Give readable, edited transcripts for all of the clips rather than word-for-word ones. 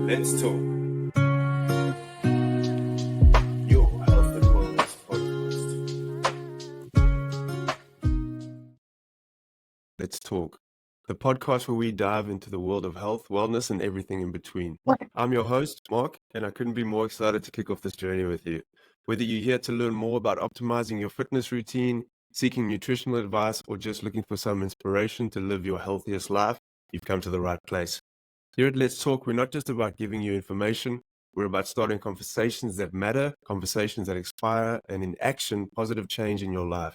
Let's talk. Your health and wellness podcast. Let's talk. The podcast where we dive into the world of health, wellness, and everything in between. I'm your host, Mark, and I couldn't be more excited to kick off this journey with you. Whether you're here to learn more about optimizing your fitness routine, seeking nutritional advice, or just looking for some inspiration to live your healthiest life, you've come to the right place. Here at Let's Talk, we're not just about giving you information, we're about starting conversations that matter, conversations that inspire, and in action, positive change in your life.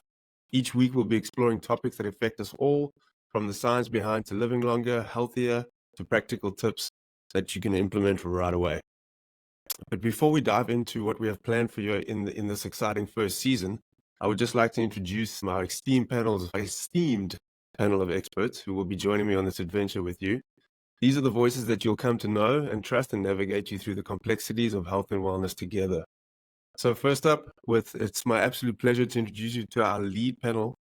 Each week, we'll be exploring topics that affect us all, from the science behind to living longer, healthier, to practical tips that you can implement right away. But before we dive into what we have planned for you in this exciting first season, I would just like to introduce my esteemed panel of experts who will be joining me on this adventure with you. These are the voices that you'll come to know and trust and navigate you through the complexities of health and wellness together. So first up, it's my absolute pleasure to introduce you to our lead panel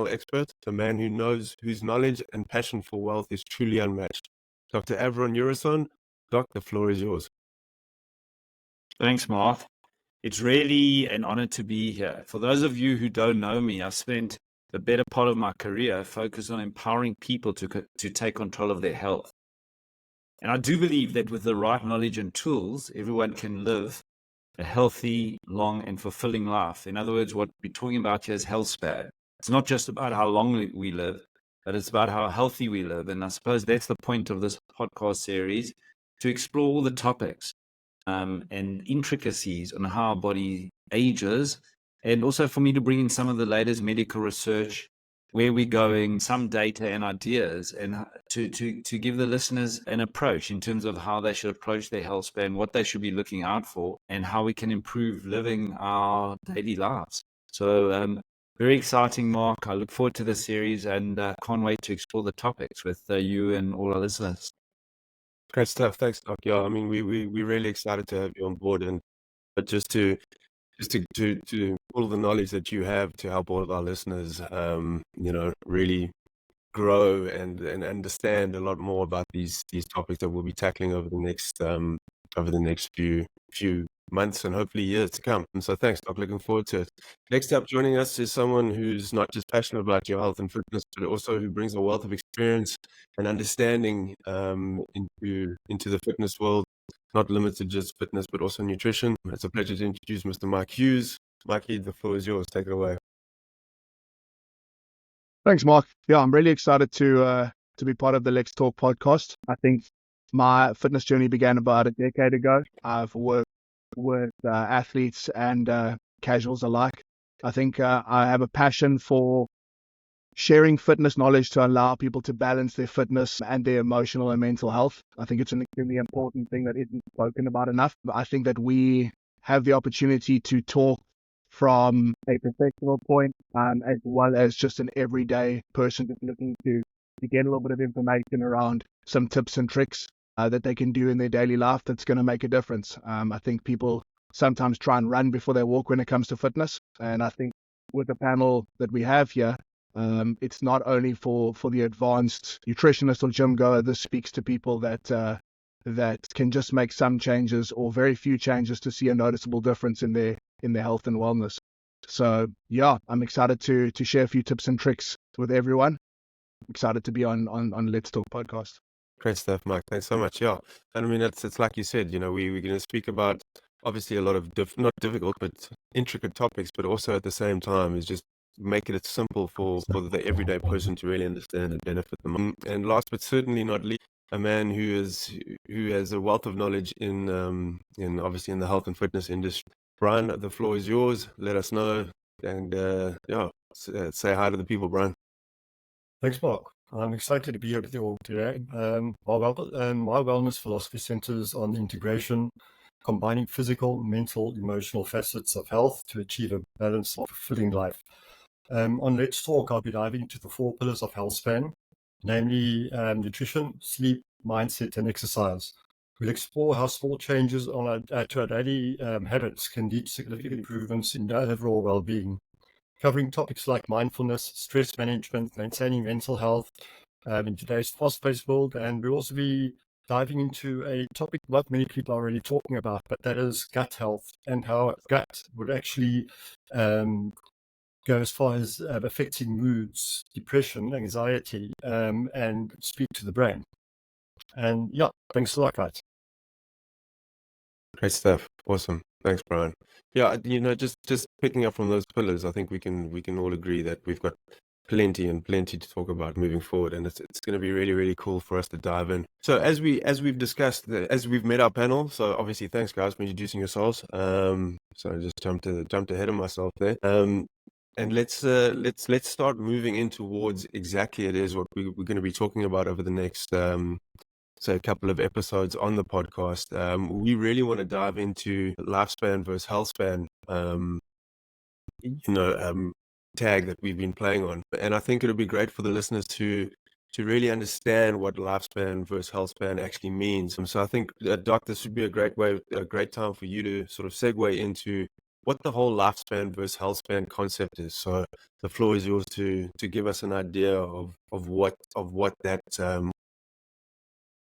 expert, a man whose knowledge and passion for wealth is truly unmatched. Dr. Avron Urison. Doc, the floor is yours. Thanks, Mark. It's really an honor to be here. For those of you who don't know me, I spent the better part of my career focused on empowering people to take control of their health. And I do believe that with the right knowledge and tools, everyone can live a healthy, long, and fulfilling life. In other words, what we're talking about here is healthspan. It's not just about how long we live, but it's about how healthy we live. And I suppose that's the point of this podcast series, to explore all the topics and intricacies on how our body ages, and also for me to bring in some of the latest medical research, where we're going, some data and ideas, and to give the listeners an approach in terms of how they should approach their health span, what they should be looking out for, and how we can improve living our daily lives. So very exciting, Mark. I look forward to this series and can't wait to explore the topics with you and all our listeners. Great stuff. Thanks, Doc. Yeah, I mean, we're really excited to have you on board, but just to all the knowledge that you have to help all of our listeners, really grow and understand a lot more about these topics that we'll be tackling over the next few months and hopefully years to come. And so thanks, Doc. Looking forward to it. Next up, joining us is someone who's not just passionate about your health and fitness, but also who brings a wealth of experience and understanding into the fitness world, not limited to just fitness, but also nutrition. It's a pleasure to introduce Mr. Mike Hughes. Mikey, the floor is yours. Take it away. Thanks, Mark. Yeah, I'm really excited to be part of the Let's Talk podcast. I think my fitness journey began about a decade ago. I've worked with athletes and casuals alike. I think I have a passion for sharing fitness knowledge to allow people to balance their fitness and their emotional and mental health. I think it's an extremely important thing that isn't spoken about enough. I think that we have the opportunity to talk from a professional point, as well as just an everyday person just looking to get a little bit of information around some tips and tricks that they can do in their daily life that's going to make a difference. I think people sometimes try and run before they walk when it comes to fitness. And I think with the panel that we have here, it's not only for the advanced nutritionist or gym goer. This speaks to people that can just make some changes or very few changes to see a noticeable difference in their health and wellness. So yeah, I'm excited to share a few tips and tricks with everyone. I'm excited to be on Let's Talk podcast. Great stuff, Mike. Thanks so much. Yeah, and I mean, it's like you said, we're going to speak about obviously a lot of not difficult but intricate topics, but also at the same time is just making it simple for the everyday person to really understand and benefit them. And last but certainly not least, a man who has a wealth of knowledge in obviously in the health and fitness industry. Brian, the floor is yours. Let us know and say hi to the people, Brian. Thanks, Mark. I'm excited to be here with you all today. My wellness philosophy centers on integration, combining physical, mental, emotional facets of health to achieve a balanced, fulfilling life. On Let's Talk, I'll be diving into the 4 pillars of healthspan, namely nutrition, sleep, mindset, and exercise. We'll explore how small changes to our daily habits can lead to significant improvements in our overall well-being, covering topics like mindfulness, stress management, maintaining mental health in today's fast-paced world. And we'll also be diving into a topic not many people are really talking about, but that is gut health and how gut would actually go as far as affecting moods, depression, anxiety, and speak to the brain. And yeah, thanks a lot, guys. Great stuff. Awesome. Thanks, Brian. Yeah, just picking up from those pillars, I think we can all agree that we've got plenty to talk about moving forward, and it's going to be really, really cool for us to dive in. So as we've discussed, as we've met our panel, so obviously thanks guys for introducing yourselves. So I just jumped ahead of myself there. And let's start moving in towards exactly it is what we're going to be talking about over the next say a couple of episodes on the podcast. We really want to dive into lifespan versus healthspan, tag that we've been playing on. And I think it would be great for the listeners to really understand what lifespan versus healthspan actually means. And so I think, Doc, this would be a great time for you to sort of segue into what the whole lifespan versus healthspan concept is. So the floor is yours to give us an idea of what that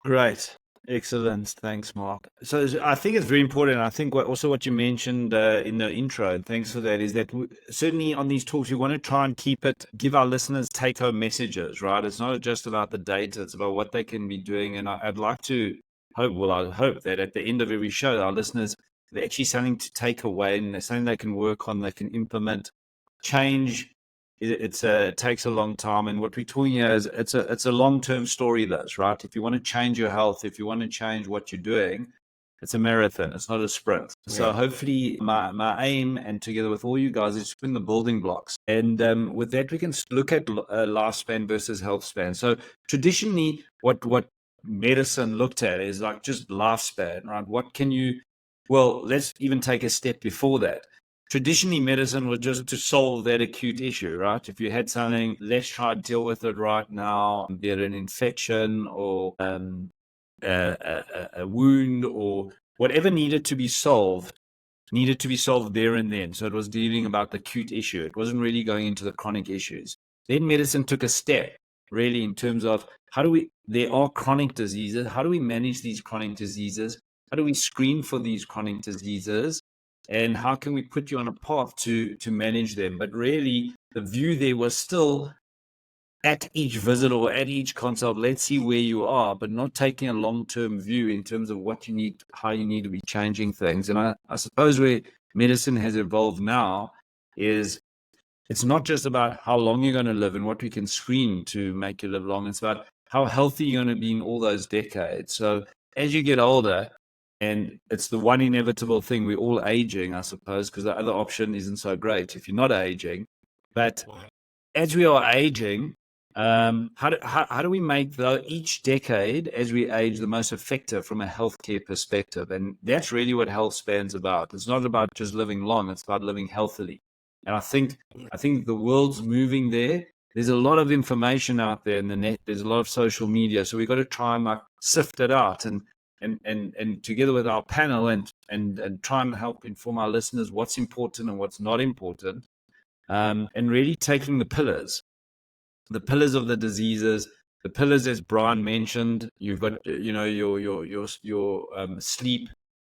Great. Excellent. Thanks, Mark. So I think it's very important. I think what you mentioned in the intro, and thanks for that, is that certainly on these talks, we want to try and give our listeners take-home messages, right? It's not just about the data, it's about what they can be doing. And I'd like to I hope that at the end of every show, our listeners, they're actually something to take away and there's something they can work on, they can implement. Change, it takes a long time, and what we're talking here is it's a long-term story. This, right? If you want to change your health, if you want to change what you're doing, it's a marathon. It's not a sprint. Yeah. So hopefully, my aim, and together with all you guys, is to put in the building blocks. And with that, we can look at lifespan versus health span. So traditionally, what medicine looked at is like just lifespan, right? What can you? Well, let's even take a step before that. Traditionally, medicine was just to solve that acute issue, right? If you had something, let's try to deal with it right now, be it an infection or a wound or whatever needed to be solved there and then. So it was dealing about the acute issue. It wasn't really going into the chronic issues. Then medicine took a step, really, in terms of there are chronic diseases. How do we manage these chronic diseases? How do we screen for these chronic diseases? And how can we put you on a path to manage them? But really, the view there was still at each visit or at each consult, let's see where you are, but not taking a long-term view in terms of what you need, how you need to be changing things. And I suppose where medicine has evolved now is it's not just about how long you're going to live and what we can screen to make you live long. It's about how healthy you're going to be in all those decades. So as you get older, and it's the one inevitable thing, we're all aging, I suppose, because the other option isn't so great if you're not aging. But as we are aging, how do we make each decade as we age the most effective from a healthcare perspective? And that's really what health span's about. It's not about just living long, it's about living healthily. And I think the world's moving there. There's a lot of information out there in the net. There's a lot of social media. So we've got to try and sift it out and together with our panel and try and help inform our listeners what's important and what's not important, and really taking the pillars of the diseases, the pillars as Brian mentioned. You've got your sleep,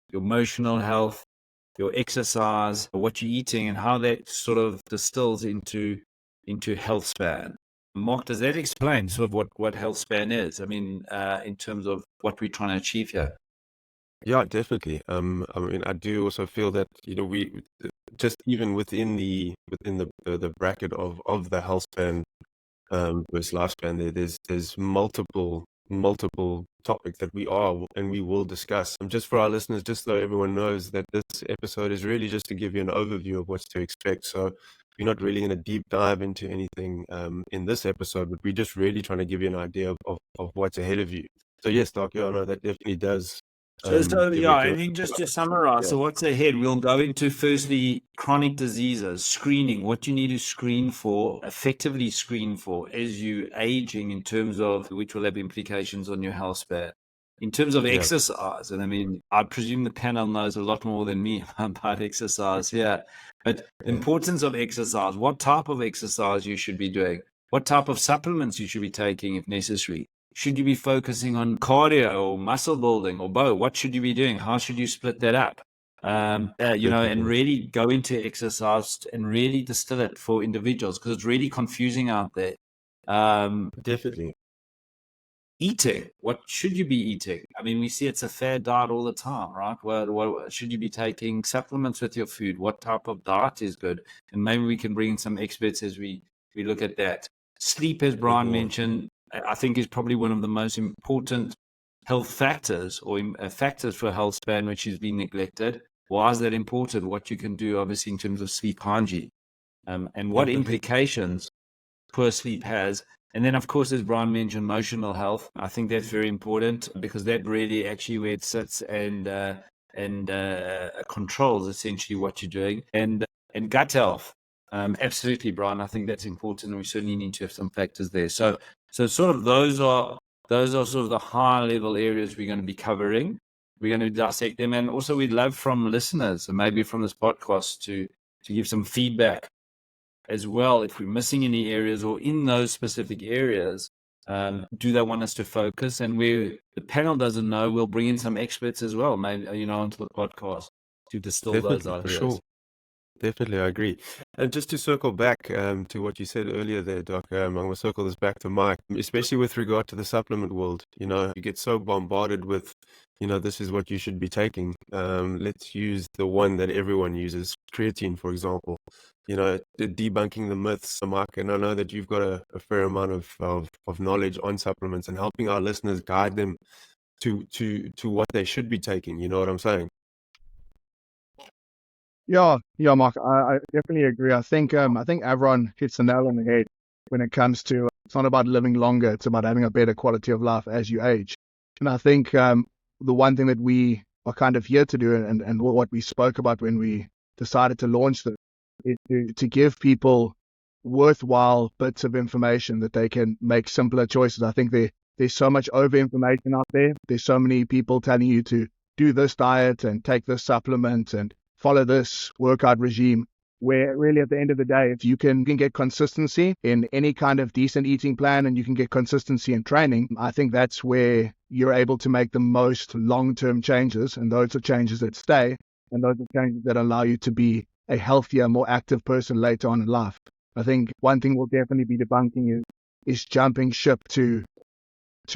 your emotional health, your exercise, what you're eating, and how that sort of distills into health span. Mark, does that explain sort of what health span is? I mean, in terms of what we're trying to achieve here. Yeah, definitely. I mean, I do also feel that we just even within the bracket of the health span versus lifespan, there's multiple topics that we will discuss. Just for our listeners, just so everyone knows that this episode is really just to give you an overview of what's to expect. So we're not really going to deep dive into anything in this episode, but we're just really trying to give you an idea of what's ahead of you. So yes, Doc, no, that definitely does. I think just to summarize, so what's ahead, we'll go into firstly chronic diseases, screening, what you need to screen for, effectively screen for as you aging, in terms of which will have implications on your health span. In terms of exercise, and I mean, I presume the panel knows a lot more than me about exercise here, but the importance of exercise, what type of exercise you should be doing, what type of supplements you should be taking if necessary. Should you be focusing on cardio or muscle building or both? What should you be doing? How should you split that up? And really go into exercise and really distill it for individuals, because it's really confusing out there. Definitely. Eating, what should you be eating? I mean, we see it's a fair diet all the time, right? What should you be taking supplements with your food? What type of diet is good? And maybe we can bring in some experts as we look at that. Sleep, as Brian mentioned, I think is probably one of the most important health factors or factors for health span, which has been neglected. Why is that important? What you can do, obviously, in terms of sleep hygiene, and what implications poor sleep has. And then, of course, as Brian mentioned, emotional health. I think that's very important, because that really actually where it sits and controls essentially what you're doing. And gut health. Absolutely, Brian. I think that's important, and we certainly need to have some factors there. So sort of those are sort of the high level areas we're going to be covering. We're going to dissect them, and also we'd love from listeners, and maybe from this podcast, to give some feedback as well, if we're missing any areas, or in those specific areas, do they want us to focus? And where the panel doesn't know, we'll bring in some experts as well, maybe, onto the podcast to distill those ideas. For sure. Definitely, I agree. And just to circle back to what you said earlier there, Doc, I'm going to circle this back to Mike, especially with regard to the supplement world. You get so bombarded with, this is what you should be taking. Let's use the one that everyone uses, creatine, for example. Debunking the myths, Mike, and I know that you've got a fair amount of knowledge on supplements and helping our listeners guide them to what they should be taking. You know what I'm saying? Yeah, Mark, I definitely agree. I think Avron hits the nail on the head when it comes to, it's not about living longer, it's about having a better quality of life as you age. And I think the one thing that we are kind of here to do, and what we spoke about when we decided to launch this, is to give people worthwhile bits of information that they can make simpler choices. I think there's so much over information out there. There's so many people telling you to do this diet and take this supplement and follow this workout regime, where really at the end of the day, if you can get consistency in any kind of decent eating plan, and you can get consistency in training, I think that's where you're able to make the most long-term changes. And those are changes that stay, and those are changes that allow you to be a healthier, more active person later on in life. I think one thing we'll definitely be debunking is jumping ship to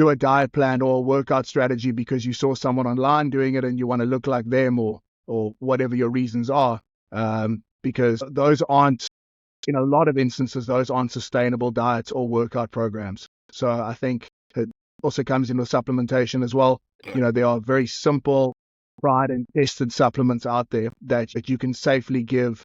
a diet plan or a workout strategy because you saw someone online doing it and you want to look like them, or whatever your reasons are, because those aren't, in a lot of instances, those aren't sustainable diets or workout programs. So I think it also comes in with supplementation as well. There are very simple, tried and tested supplements out there that you can safely give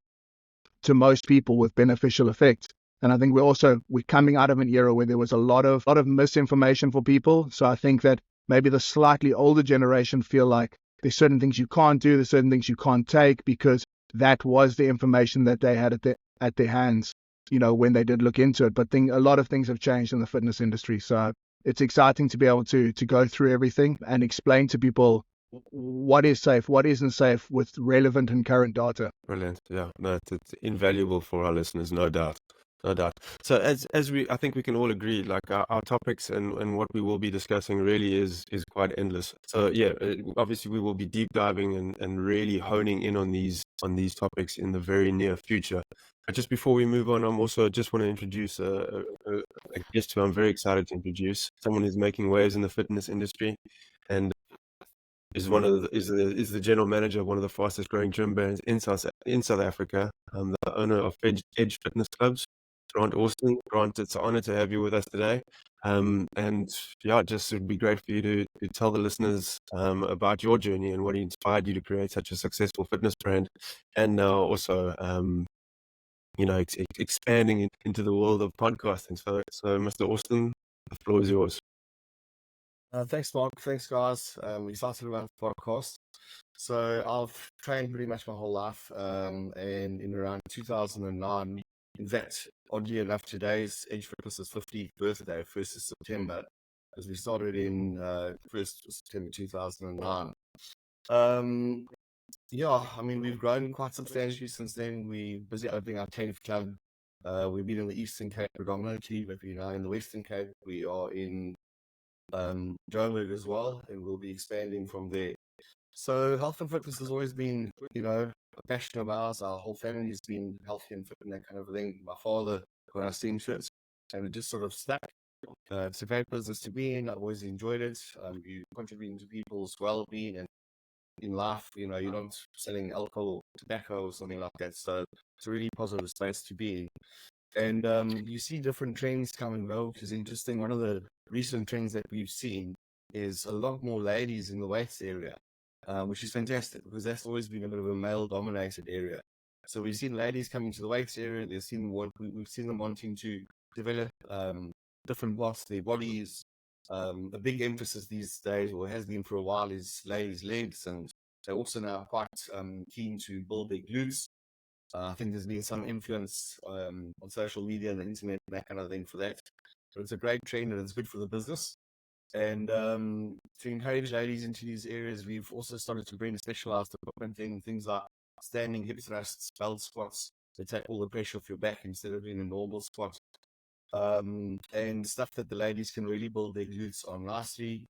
to most people with beneficial effects. And I think we're coming out of an era where there was a lot of misinformation for people. So I think that maybe the slightly older generation feel like there's certain things you can't do, there's certain things you can't take, because that was the information that they had at their hands, when they did look into it. But a lot of things have changed in the fitness industry. So it's exciting to be able to go through everything and explain to people what is safe, what isn't safe, with relevant and current data. Brilliant. Yeah, no, it's invaluable for our listeners, no doubt. No doubt. So I think we can all agree, like our topics and what we will be discussing really is quite endless. So yeah, obviously we will be deep diving and really honing in on these topics in the very near future. But just before we move on, I'm also just want to introduce a guest who I'm very excited to introduce, someone who's making waves in the fitness industry, and is the general manager of one of the fastest growing gym brands in South Africa. The owner of Edge Fitness Clubs, Grant Austin. Grant, it's an honor to have you with us today. And yeah, just it'd be great for you to tell the listeners about your journey and what inspired you to create such a successful fitness brand, and now also expanding into the world of podcasting. So Mr. Austin, the floor is yours. Thanks, Mark. Thanks, guys. Excited about the podcast. So I've trained pretty much my whole life, and in around 2009, in fact, oddly enough, today's Edge Fitness's 50th birthday, 1st of September, as we started in 1st of September 2009. Yeah, I mean, we've grown quite substantially since then. We're busy opening our 10th club. We've been in the Eastern Cape predominantly, but we're now in the Western Cape. We are in Joburg as well, and we'll be expanding from there. So health and fitness has always been, a passion of ours. Our whole family has been healthy and fit and that kind of thing. My father got us t-shirts, and it just sort of stuck. It's a great business to be in. I've always enjoyed it. You contributing to people's well-being and in life. You're not selling alcohol or tobacco or something like that. So it's a really positive space to be in. And you see different trends come and go, which is interesting. One of the recent trends that we've seen is a lot more ladies in the weights area, which is fantastic because that's always been a bit of a male-dominated area. So we've seen ladies coming to the weights area. We've seen them wanting to develop different parts of their bodies. A big emphasis these days, or has been for a while, is ladies' legs, and they're also now quite keen to build their glutes. I think there's been some influence on social media and the internet and that kind of thing for that. But it's a great trend and it's good for the business. And to encourage ladies into these areas, we've also started to bring specialized equipment in, things like standing hip thrusts, belt squats, to take all the pressure off your back instead of doing a normal squat. And stuff that the ladies can really build their glutes on nicely.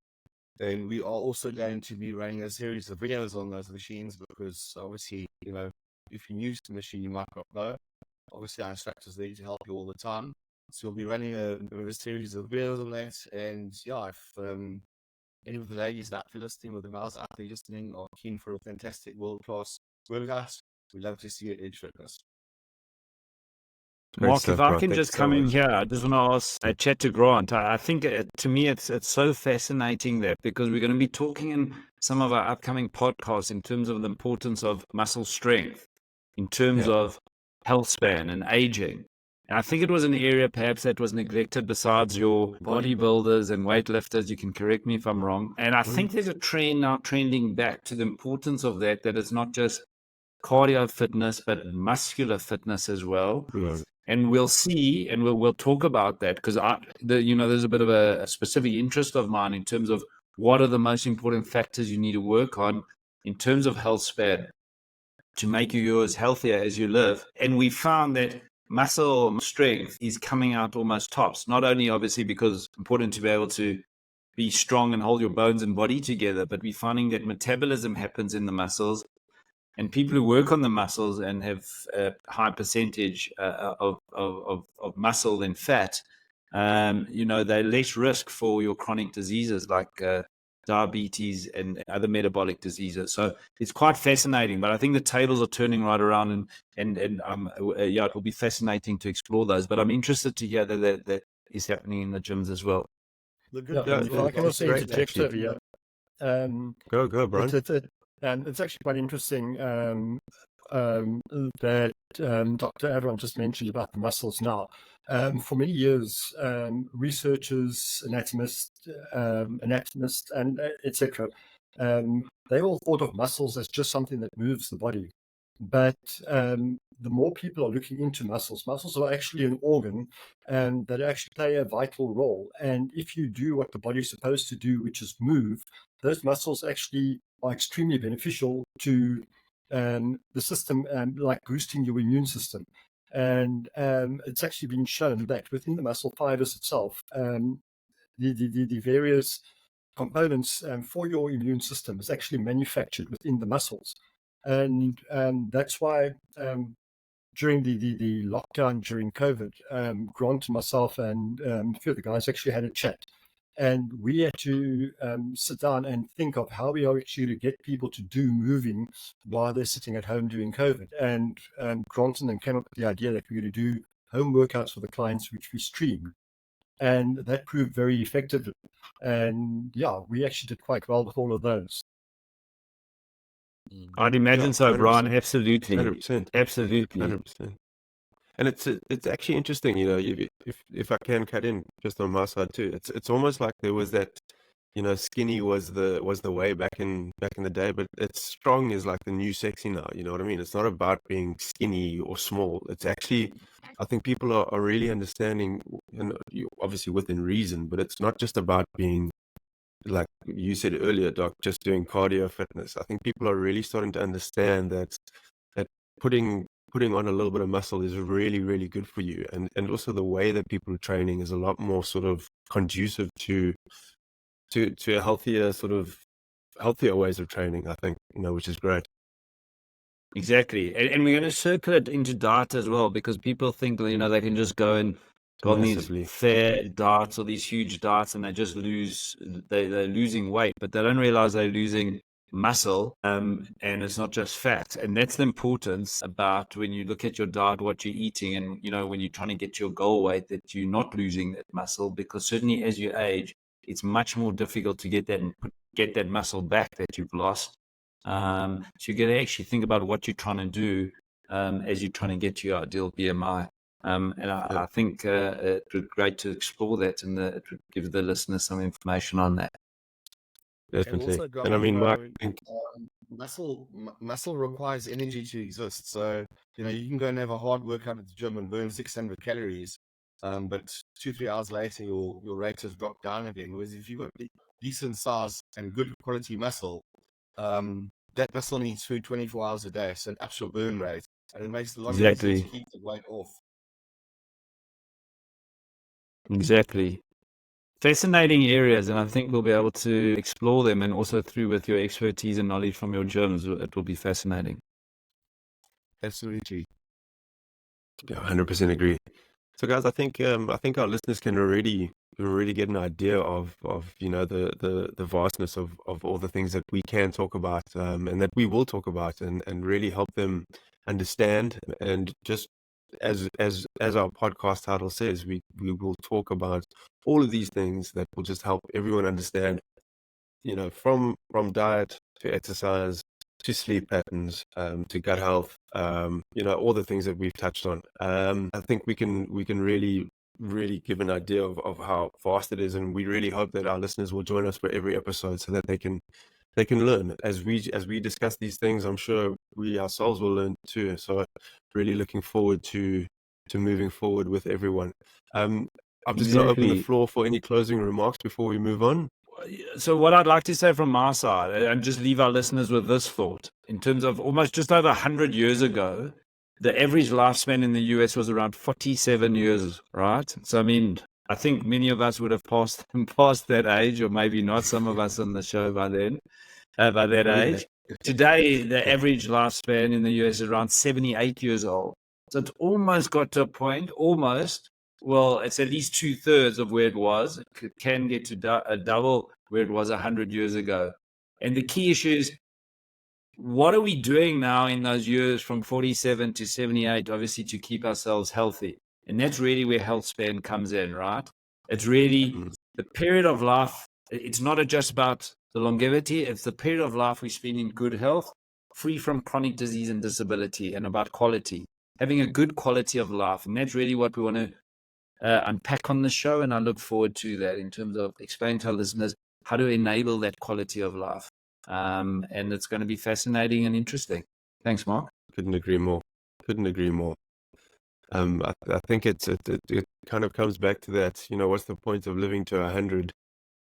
And we are also going to be running a series of videos on those machines because obviously, if you're new to the machine, you might not know. Obviously, our instructors are there to help you all the time. So we'll be running a series of videos on that. And yeah, if any of the ladies that are listening or the males out there listening are keen for a fantastic world-class workout, we'd love to see it in Edge Fitness. Great Mark, stuff, if I bro. can Thanks just so come in much. here, I just want to ask a chat to Grant. I think to me it's so fascinating that because we're going to be talking in some of our upcoming podcasts in terms of the importance of muscle strength, in terms Yeah. of health span and aging. And I think it was an area perhaps that was neglected besides your bodybuilders and weightlifters. You can correct me if I'm wrong. And I think there's a trend now trending back to the importance of that it's not just cardio fitness, but muscular fitness as well. Yeah. And we'll see, and we'll talk about that because there's a bit of a specific interest of mine in terms of what are the most important factors you need to work on in terms of health span to make you as healthier as you live. And we found that muscle strength is coming out almost tops, not only obviously because it's important to be able to be strong and hold your bones and body together, but we're finding that metabolism happens in the muscles. And people who work on the muscles and have a high percentage of muscle than fat, they're less risk for your chronic diseases like diabetes and other metabolic diseases. So it's quite fascinating. But I think the tables are turning right around, and it will be fascinating to explore those. But I'm interested to hear that is happening in the gyms as well. The good Yeah, thing, if I can it's also great, interject actually. over here, Go, Brian. it's actually quite interesting that Dr. Avron just mentioned about the muscles now. For many years, researchers, anatomists, and etc., they all thought of muscles as just something that moves the body. But the more people are looking into muscles are actually an organ that actually play a vital role. And if you do what the body's supposed to do, which is move, those muscles actually are extremely beneficial to the system, like boosting your immune system. And it's actually been shown that within the muscle fibers itself, the various components for your immune system is actually manufactured within the muscles. And that's why during the lockdown during COVID, Grant and myself and a few of the guys actually had a chat. And we had to sit down and think of how we are actually to get people to do moving while they're sitting at home doing COVID. And Grant and then came up with the idea that we're going to do home workouts for the clients, which we stream. And that proved very effective. And yeah, we actually did quite well with all of those. I'd imagine so, 100%. Brian. Absolutely. 100%. Absolutely. 100%. And it's actually interesting, if I can cut in just on my side too. It's almost like there was that, skinny was the way back in the day, but it's strong is like the new sexy now. You know what I mean? It's not about being skinny or small. It's actually, I think people are really understanding, and obviously within reason, but it's not just about being, like you said earlier, Doc, just doing cardio fitness. I think people are really starting to understand that putting on a little bit of muscle is really, really good for you. And also the way that people are training is a lot more sort of conducive to to a healthier healthier ways of training, I think, which is great. Exactly. And we're going to circle it into diet as well, because people think, they can just go on these Massively. fair diets or these huge diets and they just they're losing weight, but they don't realize they're losing muscle, and it's not just fat. And that's the importance about when you look at your diet, what you're eating, and, when you're trying to get your goal weight, that you're not losing that muscle, because certainly as you age, it's much more difficult to get that muscle back that you've lost. So you got to actually think about what you're trying to do as you're trying to get to your ideal BMI. And I think it would be great to explore that, and it would give the listeners some information on that. Definitely. Also, And I mean, Mark, I think muscle requires energy to exist. So, you can go and have a hard workout at the gym and burn 600 calories, but 2-3 hours later, your rate has dropped down again. Whereas if you've got decent size and good quality muscle, that muscle needs food 24 hours a day, so an actual burn rate, and it makes it a lot easier to keep the weight off. Exactly. Fascinating areas, and I think we'll be able to explore them, and also through with your expertise and knowledge from your gyms, it will be fascinating. Absolutely. Yeah, 100% agree. So, guys, I think our listeners can already get an idea of the vastness of all the things that we can talk about, and that we will talk about, and really help them understand. And just as our podcast title says, we will talk about all of these things that will just help everyone understand, from diet to exercise to sleep patterns, to gut health, all the things that we've touched on. I think we can really give an idea of how vast it is, and we really hope that our listeners will join us for every episode, so that they can learn as we discuss these things. I'm sure we ourselves will learn too. So really looking forward to moving forward with everyone. I'm just going to open the floor for any closing remarks before we move on. So what I'd like to say from my side, and just leave our listeners with this thought, in terms of almost just over 100 years ago, the average lifespan in the US was around 47 years, right? So, I mean, I think many of us would have passed that age, or maybe not, some of us on the show by that age. Today, the average lifespan in the US is around 78 years old. So it's almost got to a point, well, it's at least 2/3 of where it was. It can get to a double where it was 100 years ago. And the key issue is, what are we doing now in those years from 47 to 78, obviously, to keep ourselves healthy? And that's really where healthspan comes in, right? It's really the period of life. It's not just about the longevity. It's the period of life we spend in good health, free from chronic disease and disability, and about quality, having a good quality of life. And that's really what we want to unpack on the show, and I look forward to that in terms of explaining to our listeners how to enable that quality of life. And it's going to be fascinating and interesting. Thanks, Mark. Couldn't agree more. I think it kind of comes back to that. What's the point of living to 100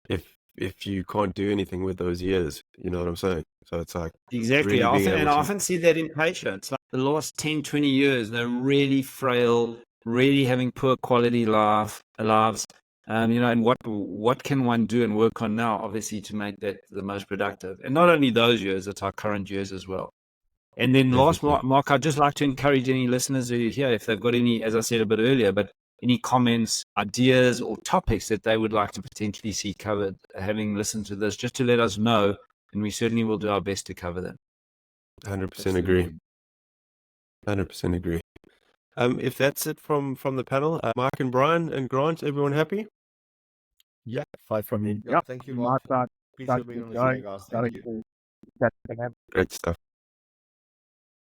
if you can't do anything with those years? You know what I'm saying? So it's like, exactly. Really I often see that in patients. Like the last 10, 20 years, they're really frail, really having poor quality lives. And what can one do and work on now, obviously, to make that the most productive? And not only those years, it's our current years as well. And then last, Mark, I'd just like to encourage any listeners who are here, if they've got any, as I said a bit earlier, but any comments, ideas, or topics that they would like to potentially see covered, having listened to this, just to let us know, and we certainly will do our best to cover them. 100% agree. 100% agree. If that's it from the panel, Mark and Brian and Grant, everyone happy? Yeah, 5 from me. Yeah, thank you, Mark. Mark. Please for being on the show, guys. Thank you. Great stuff.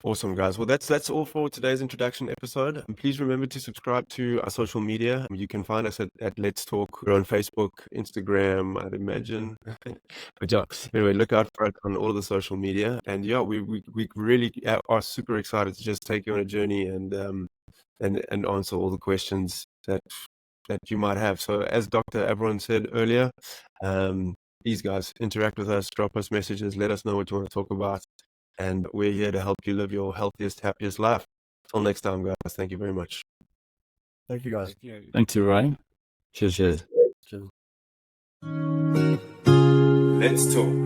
Awesome, guys. Well, that's all for today's introduction episode. And please remember to subscribe to our social media. You can find us at Let's Talk. We're on Facebook, Instagram, I'd imagine. But yeah, anyway, look out for it on all of the social media. And yeah, we really are super excited to just take you on a journey and answer all the questions that you might have. So as Dr. Avron said earlier, please, guys, interact with us, drop us messages, let us know what you want to talk about. And we're here to help you live your healthiest, happiest life. Until next time, guys. Thank you very much. Thank you, guys. Thank you, Ryan. Cheers. Cheers. Let's talk.